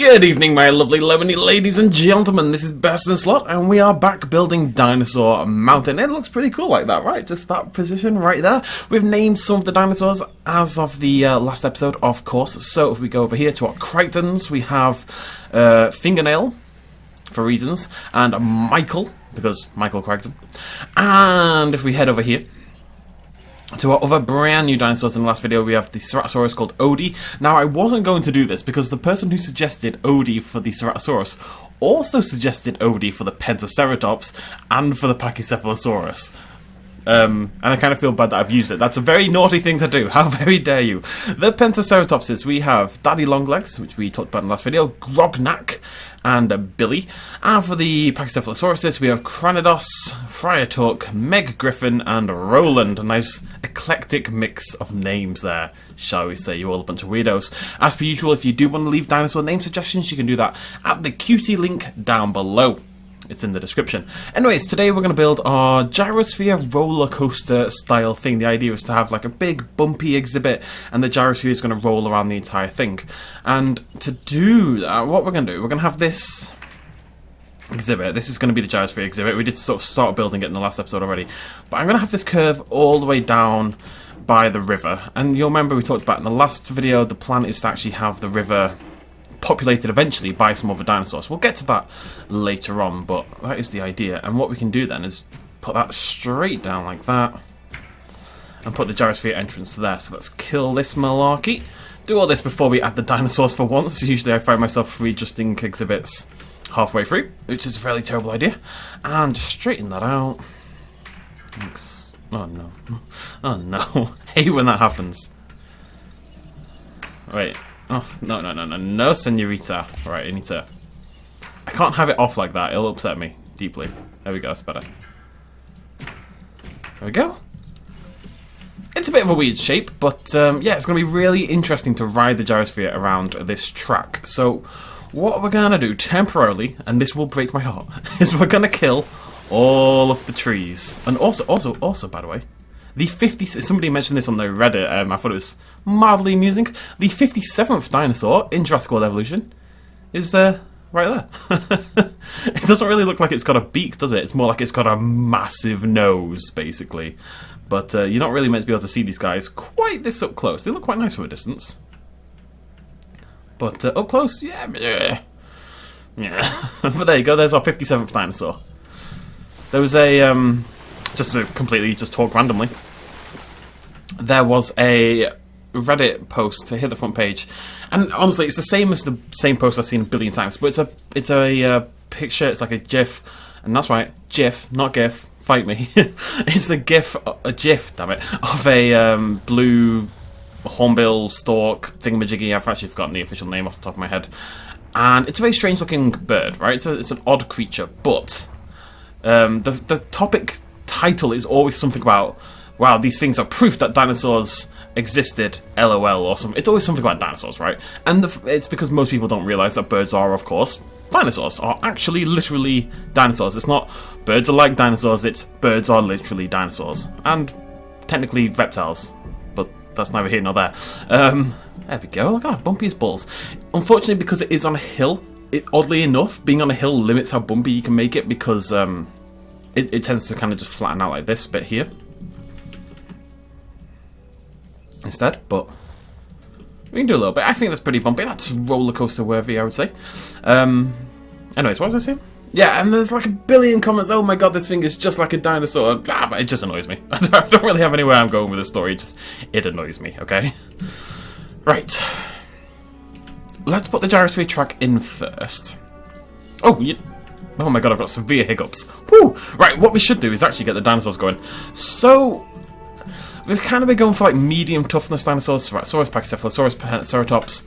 Good evening, my lovely lemony ladies and gentlemen. This is BestInSlot, and we are back building Dinosaur Mountain. It looks pretty cool like that, right? Just that position right there. We've named some of the dinosaurs as of the last episode, of course. So if we go over here to our Crichtons, we have Fingernail, for reasons, and Michael, because Michael Crichton. And if we head over here to our other brand new dinosaurs in the last video, we have the Ceratosaurus called Odie. Now, I wasn't going to do this because the person who suggested Odie for the Ceratosaurus also suggested Odie for the Pentaceratops and for the Pachycephalosaurus. And I kind of feel bad that I've used it. That's a very naughty thing to do. How very dare you? The Pentaceratopses, we have Daddy Longlegs, which we talked about in the last video, Grognak, and Billy. And for the Pachycephalosauruses, we have Cranidos, Friartuck, Meg Griffin, and Roland. A nice eclectic mix of names there, shall we say. You're all a bunch of weirdos. As per usual, if you do want to leave dinosaur name suggestions, you can do that at the QT link down below. It's in the description. Anyways, today we're going to build our gyrosphere roller coaster style thing. The idea is to have like a big bumpy exhibit, and the gyrosphere is going to roll around the entire thing. And to do that, what we're going to do, we're going to have this exhibit. This is going to be the gyrosphere exhibit. We did sort of start building it in the last episode already. But I'm going to have this curve all the way down by the river. And you'll remember we talked about in the last video, the plan is to actually have the river populated eventually by some other dinosaurs. We'll get to that later on, but that is the idea. And what we can do then is put that straight down like that and put the gyrosphere entrance there. So let's kill this malarkey. Do all this before we add the dinosaurs for once. Usually I find myself readjusting exhibits halfway through, which is a fairly terrible idea. And just straighten that out. Thanks. Oh no. Oh no. I hate when that happens. Wait. Oh, no, senorita. Right, I need to... I can't have it off like that, it'll upset me deeply. There we go, that's better. There we go. It's a bit of a weird shape, but yeah, it's going to be really interesting to ride the gyrosphere around this track. So, what we're going to do temporarily, and this will break my heart, is we're going to kill all of the trees. And also, by the way, the 50... Somebody mentioned this on the Reddit, I thought it was mildly amusing. The 57th dinosaur in Jurassic World Evolution is right there. It doesn't really look like it's got a beak, does it? It's more like it's got a massive nose, basically. But you're not really meant to be able to see these guys quite this up close. They look quite nice from a distance. But up close, yeah. But there you go, there's our 57th dinosaur. There was a... just to completely just talk randomly, there was a Reddit post to hit the front page, and honestly, it's the same as the same post I've seen a billion times. But it's a picture. It's like a GIF, and that's right, GIF, not GIF. Fight me. It's a GIF, damn it, of a blue hornbill stork thingamajiggy. I've actually forgotten the official name off the top of my head, and it's a very strange looking bird, right? So it's an odd creature, but the topic title is always something about, wow, these things are proof that dinosaurs existed, LOL, or something. It's always something about dinosaurs, right? And it's because most people don't realise that birds are, of course, dinosaurs, are actually literally dinosaurs. It's not birds are like dinosaurs, it's birds are literally dinosaurs. And technically reptiles, but that's neither here nor there. There we go, look at that, bumpy as balls. Unfortunately, because it is on a hill, oddly enough, being on a hill limits how bumpy you can make it, because it tends to kind of just flatten out like this bit here instead, but we can do a little bit. I think that's pretty bumpy. That's roller coaster worthy, I would say. Anyways, what was I saying? Yeah, and there's like a billion comments. Oh my god, this thing is just like a dinosaur. But it just annoys me. I don't really have anywhere I'm going with this story. It annoys me, okay? Right. Let's put the gyrosphere track in first. Oh my god, I've got severe hiccups. Woo! Right, what we should do is actually get the dinosaurs going. So, we've kind of been going for like medium toughness dinosaurs, Ceratosaurus, Pachycephalosaurus, Pentaceratops.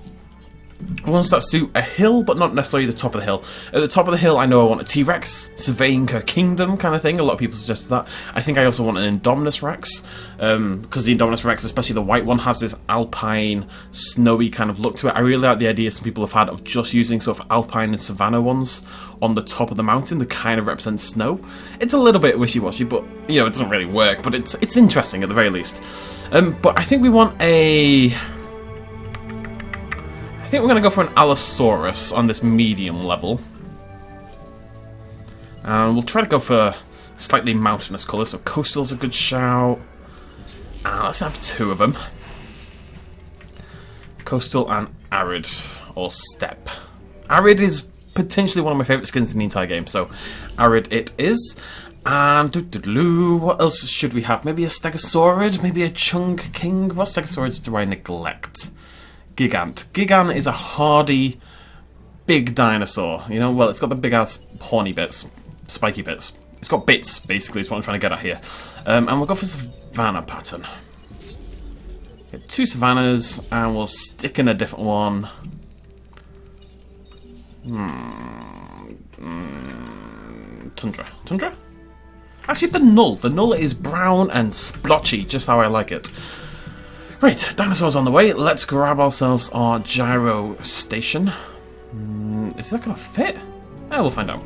Ones that suit a hill, but not necessarily the top of the hill. At the top of the hill, I know I want a T-Rex, surveying her kingdom kind of thing. A lot of people suggested that. I think I also want an Indominus Rex, because the Indominus Rex, especially the white one, has this alpine, snowy kind of look to it. I really like the idea some people have had of just using sort of alpine and savanna ones on the top of the mountain that kind of represent snow. It's a little bit wishy-washy, but, you know, it doesn't really work, but it's interesting at the very least. But I think we want a... think we're going to go for an Allosaurus on this medium level. And we'll try to go for slightly mountainous colours, so coastal's a good shout. Let's have 2 of them. Coastal and arid, or steppe. Arid is potentially one of my favourite skins in the entire game, so arid it is. And what else should we have? Maybe a Stegosaurid? Maybe a Chunk King? What Stegosaurids do I neglect? Gigant. Gigant is a hardy, big dinosaur. You know, well, it's got the big ass horny bits, spiky bits. It's got bits, basically, is what I'm trying to get at here. And we'll go for Savannah pattern. Get 2 Savannas, and we'll stick in a different one. Tundra. Tundra? Actually, the null. The null is brown and splotchy, just how I like it. Right, dinosaurs on the way. Let's grab ourselves our gyro station. Is that going to fit? We'll find out.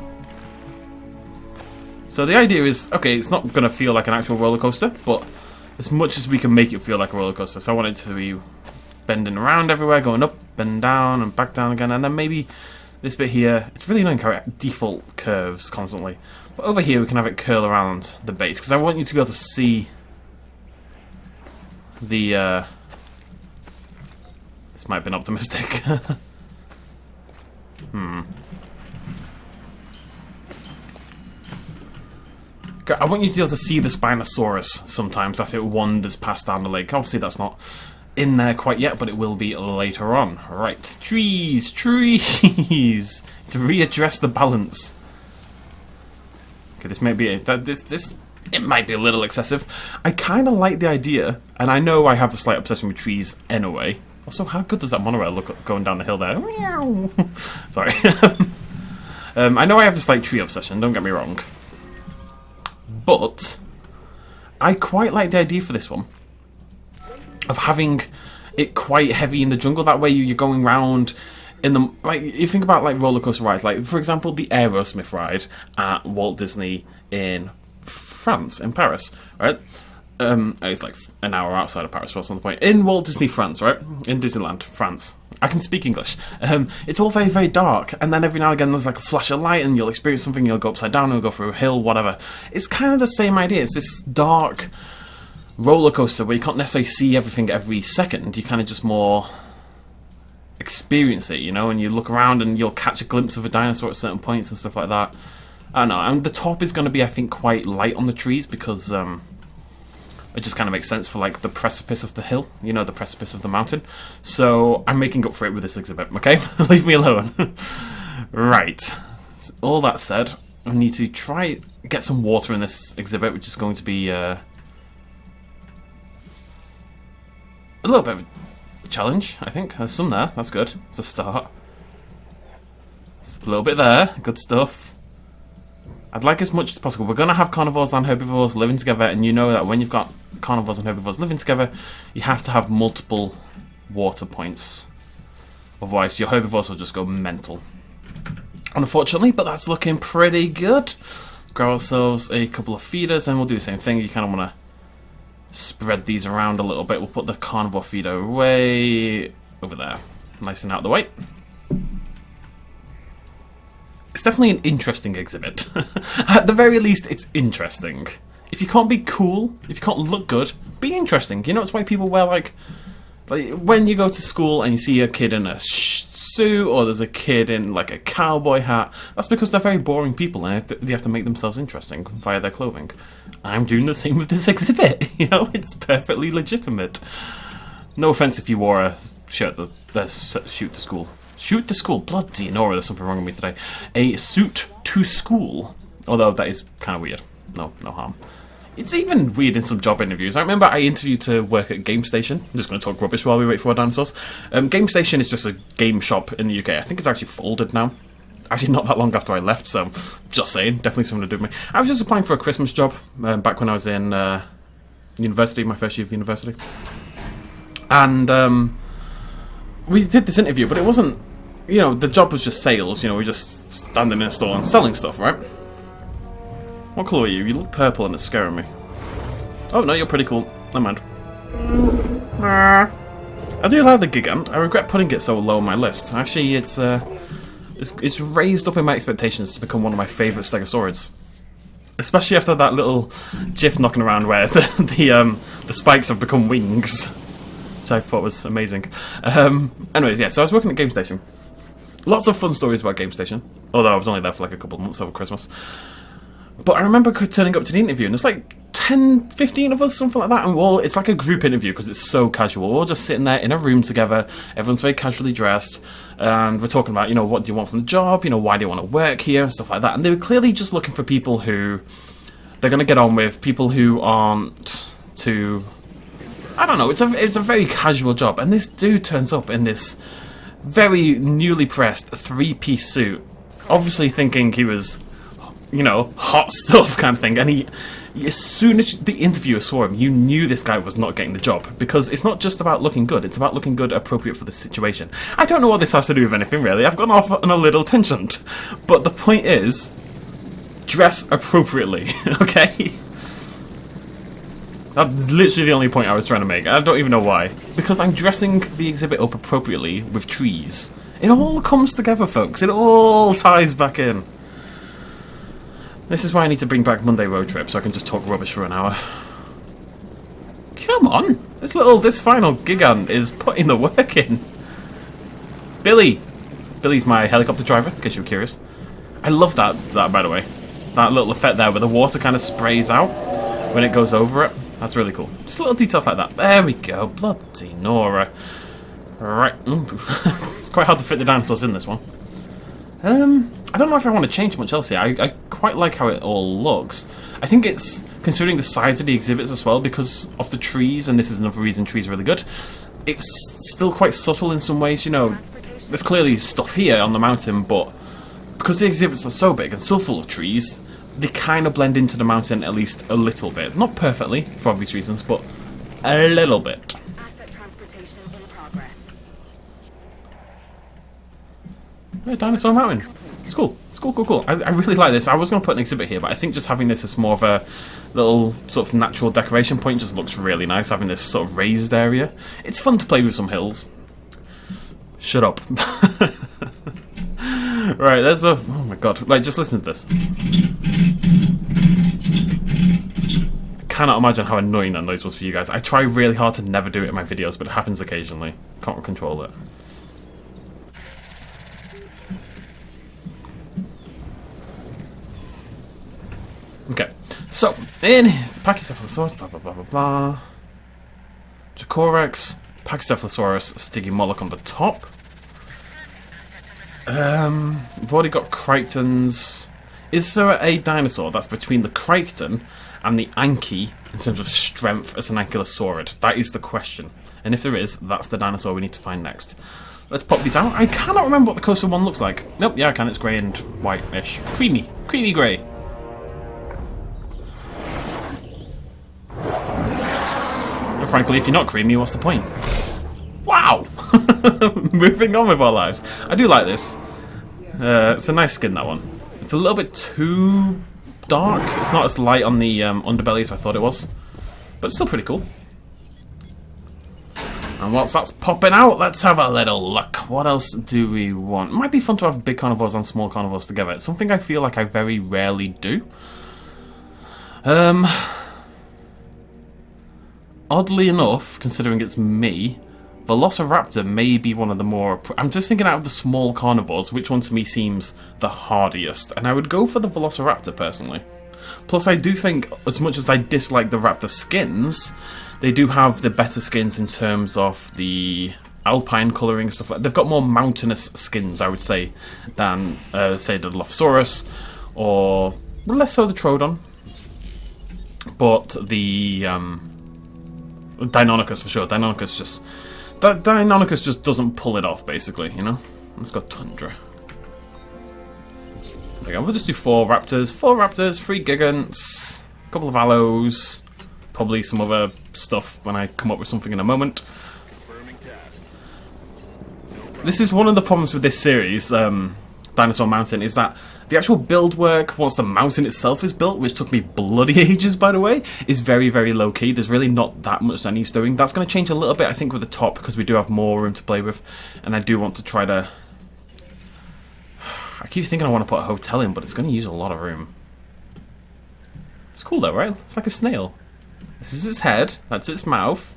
So the idea is, okay, it's not going to feel like an actual roller coaster, but as much as we can make it feel like a roller coaster. So I want it to be bending around everywhere, going up and down and back down again, and then maybe this bit here. It's really annoying how it default curves constantly. But over here we can have it curl around the base, because I want you to be able to see the... This might have been optimistic. I want you to be able to see the Spinosaurus sometimes as it wanders past down the lake. Obviously that's not in there quite yet, but it will be later on. Right, trees, trees! To readdress the balance. Okay, this may be it might be a little excessive. I kind of like the idea, and I know I have a slight obsession with trees anyway. Also, how good does that monorail look going down the hill there? Sorry. I know I have a slight tree obsession, don't get me wrong. But I quite like the idea for this one of having it quite heavy in the jungle. That way you're going round in the... Like, you think about like roller coaster rides. Like, for example, the Aerosmith ride at Walt Disney in France, in Paris, right? It's like an hour outside of Paris, what's on the point? In Walt Disney France, right? In Disneyland, France. I can speak English. It's all very, very dark, and then every now and again there's like a flash of light and you'll experience something, you'll go upside down, you'll go through a hill, whatever. It's kind of the same idea. It's this dark roller coaster where you can't necessarily see everything every second. You kind of just more experience it, you know, and you look around and you'll catch a glimpse of a dinosaur at certain points and stuff like that. I don't know, and the top is going to be, I think, quite light on the trees because... it just kind of makes sense for like the precipice of the hill, you know, the precipice of the mountain. So I'm making up for it with this exhibit, okay? Leave me alone. Right. All that said, I need to try get some water in this exhibit, which is going to be a little bit of a challenge, I think. There's some there. That's good. It's a start. It's a little bit there. Good stuff. I'd like as much as possible. We're going to have carnivores and herbivores living together, and you know that when you've got carnivores and herbivores living together, you have to have multiple water points. Otherwise, your herbivores will just go mental. Unfortunately, but that's looking pretty good. Grab ourselves a couple of feeders, and we'll do the same thing. You kind of want to spread these around a little bit. We'll put the carnivore feeder way over there. Nice and out of the way. It's definitely an interesting exhibit. At the very least, it's interesting. If you can't be cool, if you can't look good, be interesting. You know, it's why people wear, like when you go to school and you see a kid in a suit, or there's a kid in, like, a cowboy hat, that's because they're very boring people, and they have to make themselves interesting via their clothing. I'm doing the same with this exhibit, you know? It's perfectly legitimate. No offense if you wore a shirt that says shoot to school. Shoot to school. Bloody Nora, there's something wrong with me today. A suit to school. Although that is kind of weird. No harm. It's even weird in some job interviews. I remember I interviewed to work at Game Station. I'm just going to talk rubbish while we wait for our dinosaurs. Game Station is just a game shop in the UK. I think it's actually folded now. Actually, not that long after I left, so just saying. Definitely something to do with me. I was just applying for a Christmas job back when I was in university, my first year of university. And we did this interview, but it wasn't... You know, the job was just sales, you know, we're just standing in a store and selling stuff, right? What colour are you? You look purple and it's scaring me. Oh, no, you're pretty cool. Never mind. I do like the Gigant. I regret putting it so low on my list. Actually, it's raised up in my expectations to become one of my favourite Stegosaurids. Especially after that little gif knocking around where the spikes have become wings. Which I thought was amazing. Anyways, yeah, so I was working at Game Station. Lots of fun stories about Game Station. Although I was only there for like a couple of months over Christmas. But I remember turning up to the interview and there's like 10, 15 of us, something like that. And it's like a group interview because it's so casual. We're all just sitting there in a room together. Everyone's very casually dressed. And we're talking about, what do you want from the job? Why do you want to work here? And stuff like that. And they were clearly just looking for people who they're going to get on with. People who aren't too... I don't know. It's a very casual job. And this dude turns up in this very newly pressed 3-piece suit. Obviously thinking he was... hot stuff kind of thing. And as soon as the interviewer saw him, you knew this guy was not getting the job. Because it's not just about looking good, it's about looking good appropriate for the situation. I don't know what this has to do with anything, really. I've gone off on a little tangent. But the point is, dress appropriately, okay? That's literally the only point I was trying to make. I don't even know why. Because I'm dressing the exhibit up appropriately with trees. It all comes together, folks. It all ties back in. This is why I need to bring back Monday Road Trip so I can just talk rubbish for an hour. Come on! This final Gigant is putting the work in. Billy! Billy's my helicopter driver, in case you were curious. I love that by the way. That little effect there where the water kind of sprays out when it goes over it. That's really cool. Just little details like that. There we go. Bloody Nora. Right. It's quite hard to fit the dinosaurs in this one. I don't know if I want to change much else here. I quite like how it all looks. I think it's, considering the size of the exhibits as well, because of the trees, and this is another reason trees are really good, it's still quite subtle in some ways, There's clearly stuff here on the mountain, but because the exhibits are so big and so full of trees, they kind of blend into the mountain at least a little bit. Not perfectly, for obvious reasons, but a little bit. Yeah, Dinosaur Mountain. It's cool. It's cool. I really like this. I was going to put an exhibit here, but I think just having this as more of a little sort of natural decoration point just looks really nice, having this sort of raised area. It's fun to play with some hills. Shut up. Right, there's a... Oh my god. Like, just listen to this. I cannot imagine how annoying that noise was for you guys. I try really hard to never do it in my videos, but it happens occasionally. Can't control it. Okay, so, in Pachycephalosaurus, blah blah blah blah blah. Jacorex, Pachycephalosaurus, Stygimoloch on the top. We've already got Crichtons. Is there a dinosaur that's between the Crichton and the Anky in terms of strength as an ankylosaurid? That is the question. And if there is, that's the dinosaur we need to find next. Let's pop these out. I cannot remember what the coastal one looks like. Nope, yeah I can. It's grey and white-ish. Creamy grey. Frankly, if you're not creamy, what's the point? Wow! Moving on with our lives. I do like this. It's a nice skin, that one. It's a little bit too dark. It's not as light on the underbelly as I thought it was. But it's still pretty cool. And whilst that's popping out, let's have a little look. What else do we want? It might be fun to have big carnivores and small carnivores together. It's something I feel like I very rarely do. Oddly enough, considering it's me, Velociraptor may be one of the more... I'm just thinking out of the small carnivores, which one to me seems the hardiest. And I would go for the Velociraptor, personally. Plus, I do think, as much as I dislike the raptor skins, they do have the better skins in terms of the alpine colouring and stuff like that. They've got more mountainous skins, I would say, than, say, the Dilophosaurus, or less so the Troodon. But the... Deinonychus for sure. Deinonychus just doesn't pull it off, basically, Let's go Tundra. There we go. We'll just do 4 raptors. 3 gigants, a couple of allos, probably some other stuff when I come up with something in a moment. This is one of the problems with this series, Dinosaur Mountain is that the actual build work, once the mountain itself is built, which took me bloody ages by the way, is very, very low key. There's really not that much that needs doing. That's going to change a little bit, I think, with the top, because we do have more room to play with, and I do want to try to... I keep thinking I want to put a hotel in, but it's going to use a lot of room. It's cool though, right? It's like a snail. This is its head, that's its mouth,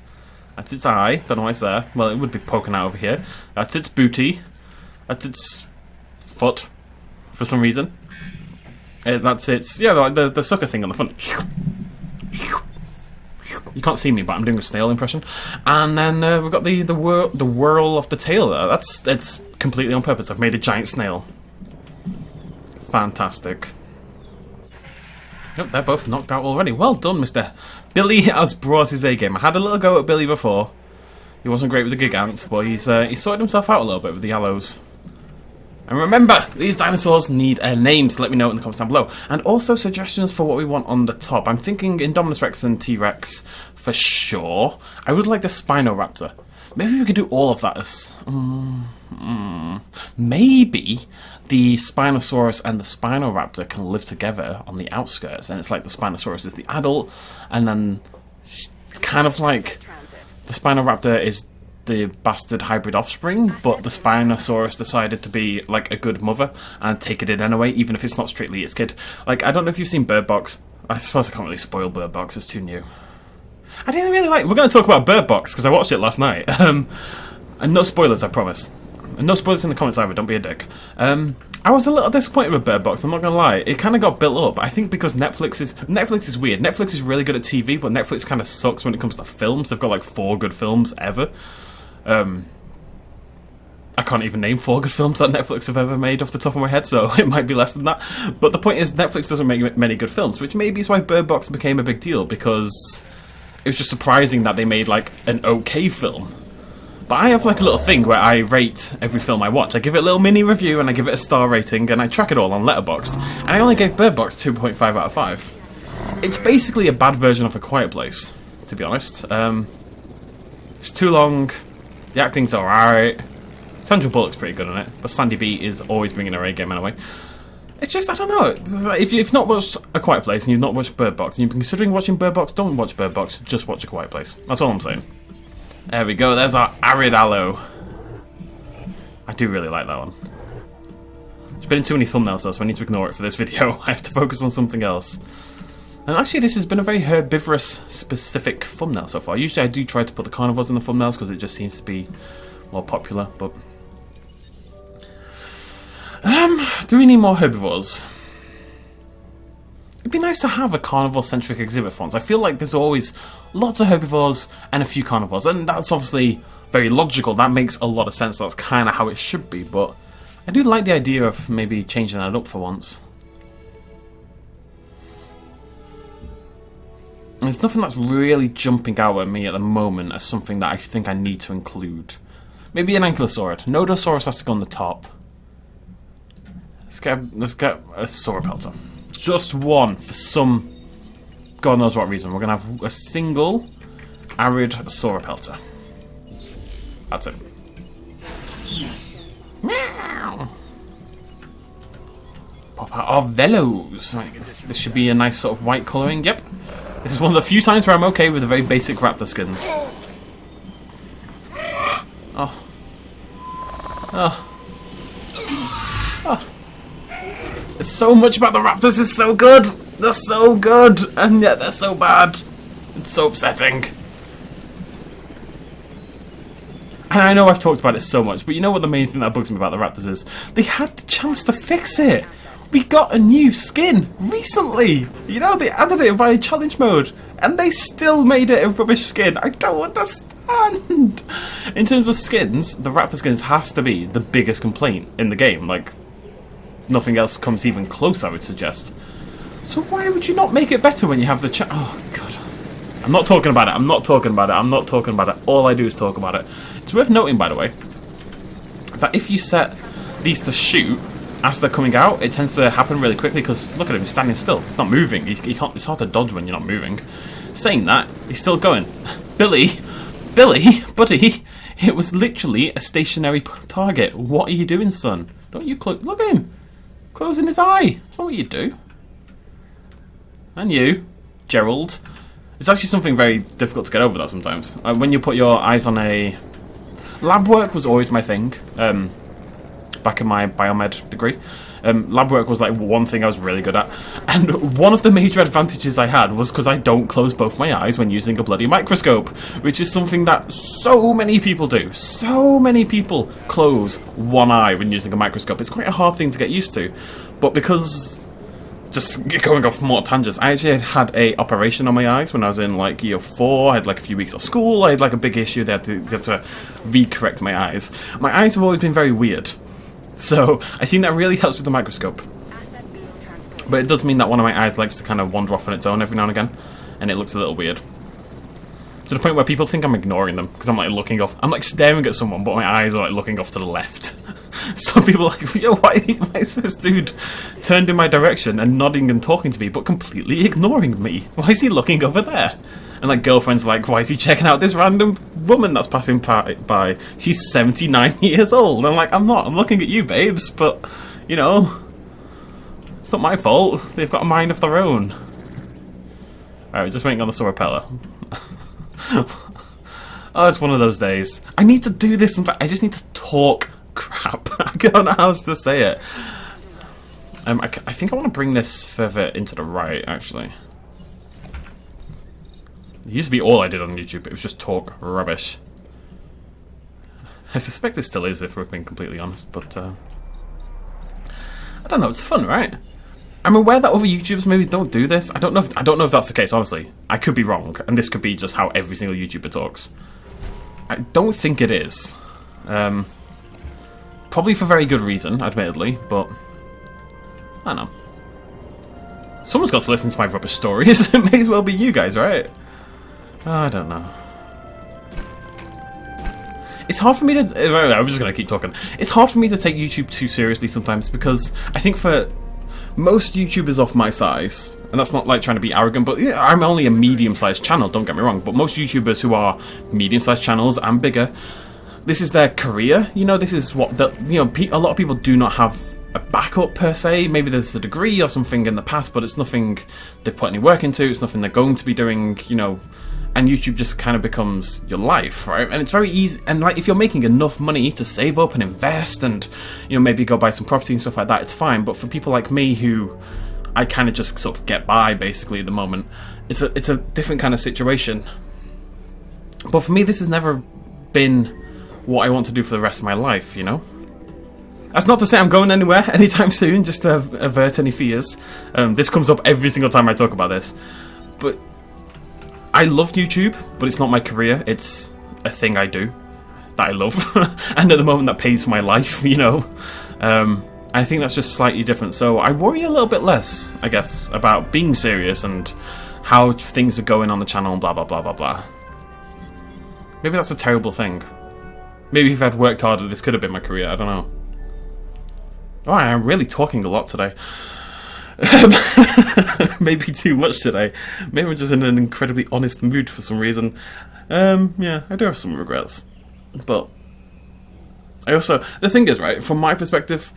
that's its eye, don't know why it's there. Well, it would be poking out over here. That's its booty, that's its foot, for some reason. That's its, yeah, the sucker thing on the front. You can't see me, but I'm doing a snail impression. And then we've got the whirl of the tail there. It's completely on purpose. I've made a giant snail. Fantastic. Yep, they're both knocked out already. Well done, Mr. Billy has brought his A game. I had a little go at Billy before. He wasn't great with the Gigants, but he's sorted himself out a little bit with the Allos. And remember, these dinosaurs need a name, so let me know in the comments down below. And also suggestions for what we want on the top. I'm thinking Indominus Rex and T-Rex for sure. I would like the Spinoraptor. Maybe we could do all of that as... Maybe the Spinosaurus and the Spinoraptor can live together on the outskirts, and it's like the Spinosaurus is the adult, and then kind of like the Spinoraptor is the bastard hybrid offspring, but the Spinosaurus decided to be like a good mother and take it in anyway, even if it's not strictly its kid. Like, I don't know if you've seen Bird Box. I suppose I can't really spoil Bird Box, it's too new. I didn't really like... We're going to talk about Bird Box, because I watched it last night. And no spoilers, I promise. And no spoilers in the comments either, don't be a dick. I was a little disappointed with Bird Box, I'm not going to lie. It kind of got built up, I think because Netflix is weird. Netflix is really good at TV, but Netflix kind of sucks when it comes to films. They've got like 4 good films ever. I can't even name 4 good films that Netflix have ever made off the top of my head, so it might be less than that. But the point is, Netflix doesn't make many good films, which maybe is why Bird Box became a big deal, because it was just surprising that they made like an okay film. But I have like a little thing where I rate every film I watch. I give it a little mini review and I give it a star rating and I track it all on Letterboxd. And I only gave Bird Box 2.5 out of 5. It's basically a bad version of A Quiet Place, to be honest. It's too long. The acting's alright. Sandra Bullock's pretty good in it, but Sandy B is always bringing her A game anyway. It's just, I don't know. If you've not watched A Quiet Place and you've not watched Bird Box and you've been considering watching Bird Box, don't watch Bird Box, just watch A Quiet Place. That's all I'm saying. There we go, there's our Arid Allo. I do really like that one. There's been too many thumbnails though, so I need to ignore it for this video. I have to focus on something else. And actually this has been a very herbivorous specific thumbnail so far. Usually I do try to put the carnivores in the thumbnails because it just seems to be more popular, but... do we need more herbivores? It'd be nice to have a carnivore-centric exhibit for once. I feel like there's always lots of herbivores and a few carnivores, and that's obviously very logical. That makes a lot of sense. That's kind of how it should be, but I do like the idea of maybe changing that up for once. There's nothing that's really jumping out at me at the moment as something that I think I need to include. Maybe an ankylosaurid. Nodosaurus has to go on the top. Let's get a sauropelter. Just one, for some God knows what reason. We're going to have a single arid sauropelter. That's it. Meow. Pop out our velos. This should be a nice sort of white colouring. Yep. This is one of the few times where I'm okay with the very basic raptor skins. Oh. Oh. Oh. There's so much about the raptors is so good. They're so good, and yet they're so bad. It's so upsetting. And I know I've talked about it so much, but you know what the main thing that bugs me about the raptors is? They had the chance to fix it. We got a new skin recently. You know, they added it via challenge mode, and they still made it a rubbish skin. I don't understand. In terms of skins, the raptor skins has to be the biggest complaint in the game. Like, nothing else comes even close, I would suggest. So why would you not make it better when you have the chance? Oh, God. I'm not talking about it. I'm not talking about it. I'm not talking about it. All I do is talk about it. It's worth noting, by the way, that if you set these to shoot as they're coming out, it tends to happen really quickly because look at him, he's standing still. He's not moving. He can't. It's hard to dodge when you're not moving. Saying that, he's still going. Billy, buddy, it was literally a stationary target. What are you doing, son? Don't you close... Look at him! Closing his eye! That's not what you do. And you, Gerald. It's actually something very difficult to get over that sometimes. When you put your eyes on a... Lab work was always my thing. Back in my biomed degree. Lab work was like one thing I was really good at. And one of the major advantages I had was because I don't close both my eyes when using a bloody microscope. Which is something that so many people do. So many people close one eye when using a microscope. It's quite a hard thing to get used to. But because... Just going off more tangents, I actually had a operation on my eyes when I was in like year 4. I had like a few weeks of school. I had like a big issue. They had to re-correct my eyes. My eyes have always been very weird. So I think that really helps with the microscope. But it does mean that one of my eyes likes to kind of wander off on its own every now and again. And it looks a little weird. To the point where people think I'm ignoring them. Because I'm like looking off. I'm like staring at someone, but my eyes are like looking off to the left. Some people are like, yo, why is this dude turned in my direction and nodding and talking to me, but completely ignoring me? Why is he looking over there? And like girlfriends are like, why is he checking out this random woman that's passing by? She's 79 years old. And I'm like, I'm not. I'm looking at you, babes. But, you know, it's not my fault. They've got a mind of their own. Alright, we're just waiting on the repeller. Oh, it's one of those days. I need to do this sometimes. I just need to talk crap. I don't know how else to say it. I think I want to bring this further into the right, actually. It used to be all I did on YouTube. It was just talk rubbish. I suspect it still is, if we're being completely honest, but I don't know. It's fun, right? I'm aware that other YouTubers maybe don't do this. I don't know if that's the case, honestly. I could be wrong, and this could be just how every single YouTuber talks. I don't think it is. Probably for very good reason, admittedly, but I don't know. Someone's got to listen to my rubbish stories. It may as well be you guys, right? I don't know. It's hard for me to... I'm just going to keep talking. It's hard for me to take YouTube too seriously sometimes because I think for most YouTubers of my size, and that's not like trying to be arrogant, but yeah, I'm only a medium-sized channel, don't get me wrong, but most YouTubers who are medium-sized channels and bigger, this is their career, you know, this is what, a lot of people do not have a backup per se. Maybe there's a degree or something in the past, but it's nothing they've put any work into, it's nothing they're going to be doing, you know, and YouTube just kind of becomes your life, right? And it's very easy, and like if you're making enough money to save up and invest and, you know, maybe go buy some property and stuff like that, it's fine. But for people like me who I kind of just sort of get by basically at the moment, it's a different kind of situation. But for me, this has never been what I want to do for the rest of my life, you know? That's not to say I'm going anywhere anytime soon, just to avert any fears. This comes up every single time I talk about this. But I love YouTube, but it's not my career. It's a thing I do that I love. And at the moment that pays for my life, you know? I think that's just slightly different. So I worry a little bit less, I guess, about being serious and how things are going on the channel and blah, blah, blah, blah, blah. Maybe that's a terrible thing. Maybe if I'd worked harder, this could have been my career. I don't know. Oh, I'm really talking a lot today. Maybe too much today. Maybe I'm just in an incredibly honest mood for some reason. Yeah, I do have some regrets. But I also... The thing is, right, from my perspective,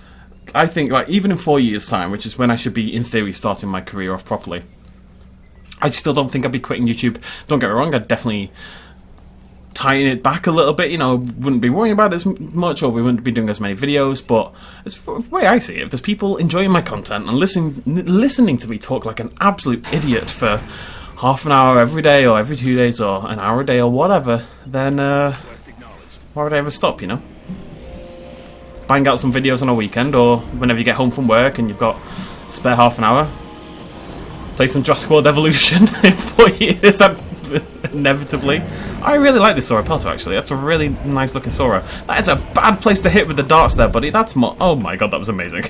I think, like, even in 4 years' time, which is when I should be, in theory, starting my career off properly, I still don't think I'd be quitting YouTube. Don't get me wrong, I'd definitely... tying it back a little bit, you know, wouldn't be worrying about it as much, or we wouldn't be doing as many videos, but as the way I see it, if there's people enjoying my content and listening to me talk like an absolute idiot for half an hour every day, or every 2 days, or an hour a day, or whatever, then why would I ever stop, you know? Bang out some videos on a weekend, or whenever you get home from work and you've got spare half an hour, play some Jurassic World Evolution in 4 years, inevitably. I really like this Sora Pelto, actually. That's a really nice looking Sora. That is a bad place to hit with the darts there, buddy. That's oh my god, that was amazing.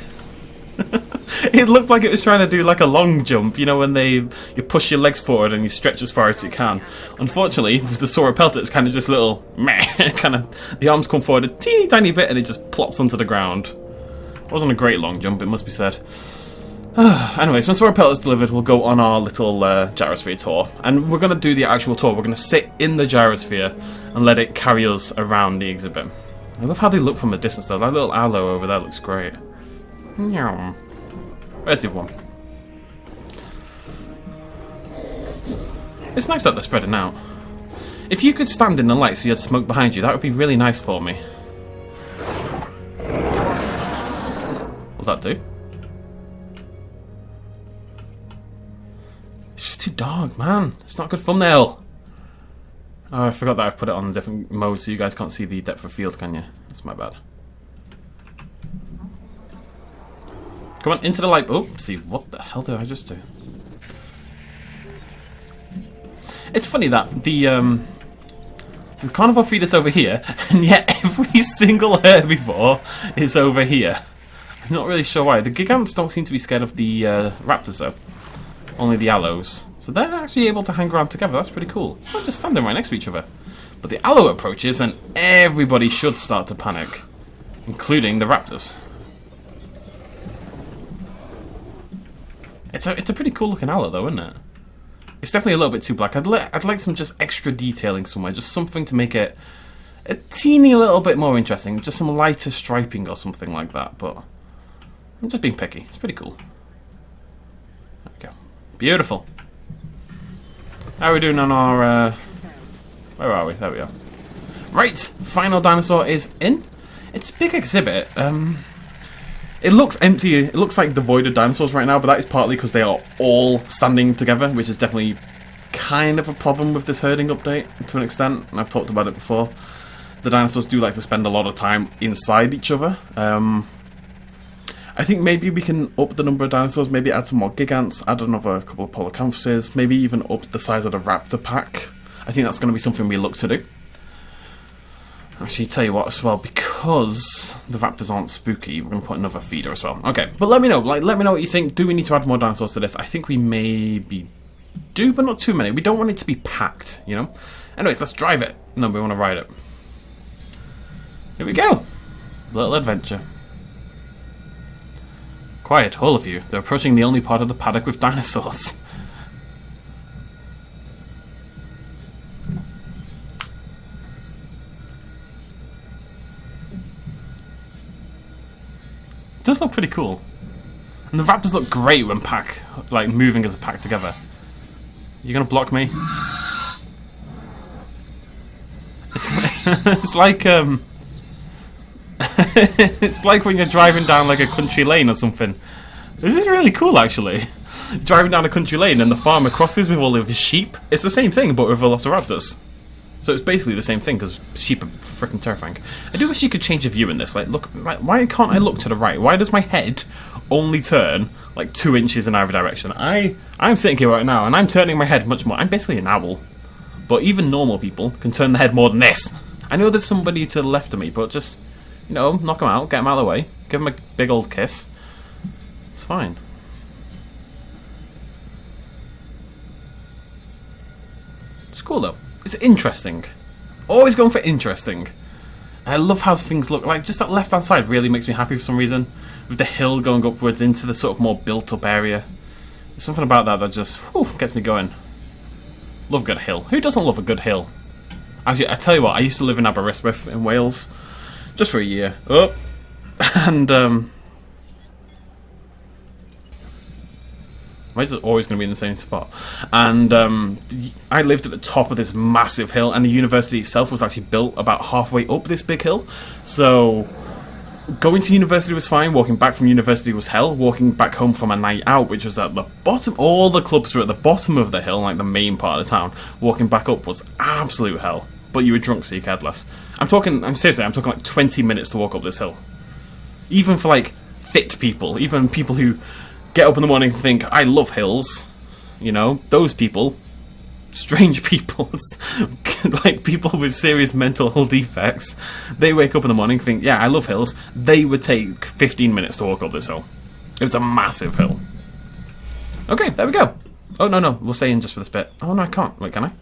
It looked like it was trying to do like a long jump, you know, when you push your legs forward and you stretch as far as you can. Unfortunately, with the Sora Pelto, it's kind of just little meh, kind of, the arms come forward a teeny tiny bit and it just plops onto the ground. It wasn't a great long jump, it must be said. Anyways, when Sora Pelto is delivered, we'll go on our little gyrosphere tour. And we're going to do the actual tour. We're going to sit in the gyrosphere and let it carry us around the exhibit. I love how they look from a distance though. That little aloe over there looks great. Where's the other one? It's nice that they're spreading out. If you could stand in the light so you had smoke behind you, that would be really nice for me. Will that do? It's just too dark, man. It's not a good thumbnail. Oh, I forgot that I've put it on a different mode so you guys can't see the depth of field, can you? That's my bad. Come on, into the light. Oh, see, what the hell did I just do? It's funny that the carnivore feed is over here, and yet every single herbivore is over here. I'm not really sure why. The gigants don't seem to be scared of the raptors, though. Only the allos. So they're actually able to hang around together. That's pretty cool. They're just standing right next to each other. But the allo approaches, and everybody should start to panic, including the raptors. It's a pretty cool looking allo, though, isn't it? It's definitely a little bit too black. I'd like some just extra detailing somewhere, just something to make it a teeny little bit more interesting, just some lighter striping or something like that. But I'm just being picky. It's pretty cool. There we go. Beautiful. How are we doing on our... where are we? There we are. Right, final dinosaur is in. It's a big exhibit. It looks empty. It looks like devoid of dinosaurs right now, but that is partly because they are all standing together, which is definitely kind of a problem with this herding update to an extent, and I've talked about it before. The dinosaurs do like to spend a lot of time inside each other. I think maybe we can up the number of dinosaurs, maybe add some more gigants, add another couple of polycanthropses, maybe even up the size of the raptor pack. I think that's going to be something we look to do. Actually, tell you what as well, because the raptors aren't spooky, we're going to put another feeder as well. Okay, but let me know, let me know what you think. Do we need to add more dinosaurs to this? I think we maybe do, but not too many. We don't want it to be packed, you know? Anyways, let's drive it. No, we want to ride it. Here we go. Little adventure. Quiet, all of you. They're approaching the only part of the paddock with dinosaurs. It does look pretty cool. And the raptors look great when moving as a pack together. You gonna block me? It's like it's like when you're driving down like a country lane or something. This is really cool, actually. Driving down a country lane and the farmer crosses with all of his sheep. It's the same thing, but with velociraptors. So it's basically the same thing, because sheep are freaking terrifying. I do wish you could change the view in this. Like, look, why can't I look to the right? Why does my head only turn like 2 inches in either direction? I'm sitting here right now, and I'm turning my head much more. I'm basically an owl. But even normal people can turn their head more than this. I know there's somebody to the left of me, but just, you know, knock them out, get them out of the way, give them a big old kiss. It's fine. It's cool, though. It's interesting. Always going for interesting. I love how things look. Like, just that left-hand side really makes me happy for some reason. With the hill going upwards into the sort of more built-up area. There's something about that that just gets me going. Love a good hill. Who doesn't love a good hill? Actually, I tell you what, I used to live in Aberystwyth in Wales. Just for a year. Oh! And, why is it always going to be in the same spot? And I lived at the top of this massive hill, and the university itself was actually built about halfway up this big hill. So going to university was fine, walking back from university was hell, walking back home from a night out, which was at the bottom, all the clubs were at the bottom of the hill, like the main part of the town, walking back up was absolute hell. But you were drunk, so you cared less. I'm talking like 20 minutes to walk up this hill. Even for like fit people, even people who get up in the morning and think, I love hills, you know, those people, strange people, like people with serious mental defects, they wake up in the morning and think, yeah, I love hills. They would take 15 minutes to walk up this hill. It was a massive hill. Okay, there we go. Oh, no, we'll stay in just for this bit. Oh, no, I can't. Wait, can I?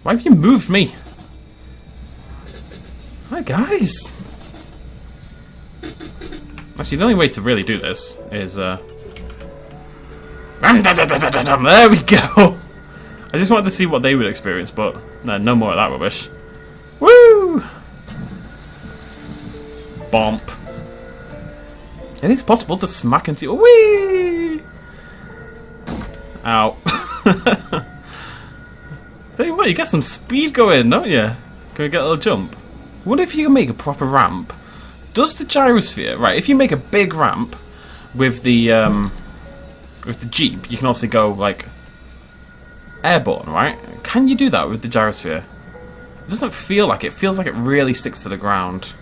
Why have you moved me? Hi, guys. Actually, the only way to really do this is, there we go! I just wanted to see what they would experience, but no more of that rubbish. Woo! Bomp. It is possible to smack into... Whee! Ow. Tell you what, you get some speed going, don't you? Can we get a little jump? What if you make a proper ramp? Does the gyrosphere... Right, if you make a big ramp with the Jeep, you can also go, like, airborne, right? Can you do that with the gyrosphere? It doesn't feel like it. It feels like it really sticks to the ground.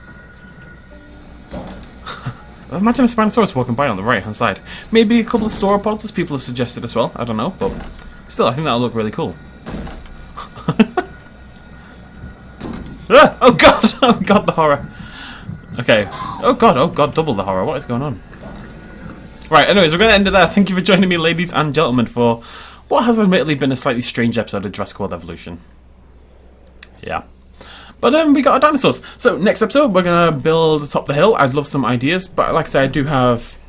Imagine a Spinosaurus walking by on the right hand side. Maybe a couple of sauropods, as people have suggested as well. I don't know, but still, I think that'll look really cool. Ah! Oh god! Oh god, the horror. Okay. Oh god, double the horror. What is going on? Right, anyways, we're going to end it there. Thank you for joining me, ladies and gentlemen, for what has admittedly been a slightly strange episode of Jurassic World Evolution. Yeah. But we got our dinosaurs. So next episode we're gonna build atop the hill. I'd love some ideas, but like I said, I do have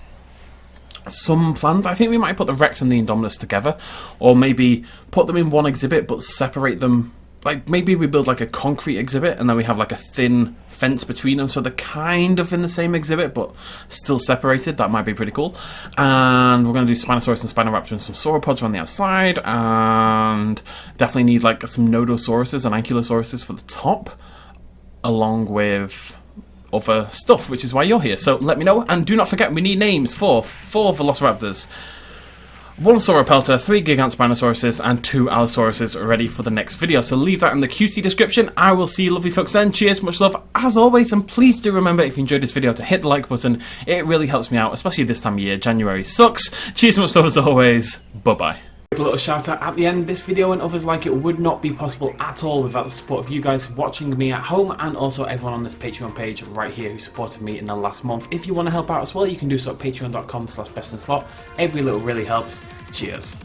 some plans. I think we might put the Rex and the Indominus together, or maybe put them in one exhibit but separate them. Like maybe we build like a concrete exhibit and then we have like a thin fence between them, so they're kind of in the same exhibit but still separated. That might be pretty cool. And we're going to do Spinosaurus and Spinoraptor and some sauropods around the outside, and definitely need like some Nodosauruses and Ankylosauruses for the top, along with other stuff, which is why you're here. So let me know, and do not forget we need names for 4 Velociraptors, 1 Sauropelta, 3 Gigant Spinosauruses, and 2 Allosauruses ready for the next video. So leave that in the QC description. I will see you lovely folks then. Cheers, much love as always, and please do remember, if you enjoyed this video, to hit the like button. It really helps me out, especially this time of year. January sucks. Cheers, much love as always. Bye bye. A little shout out at the end. This video and others like it would not be possible at all without the support of you guys watching me at home, and also everyone on this Patreon page right here who supported me in the last month. If you want to help out as well, you can do so at patreon.com/bestinslot. Every little really helps. Cheers.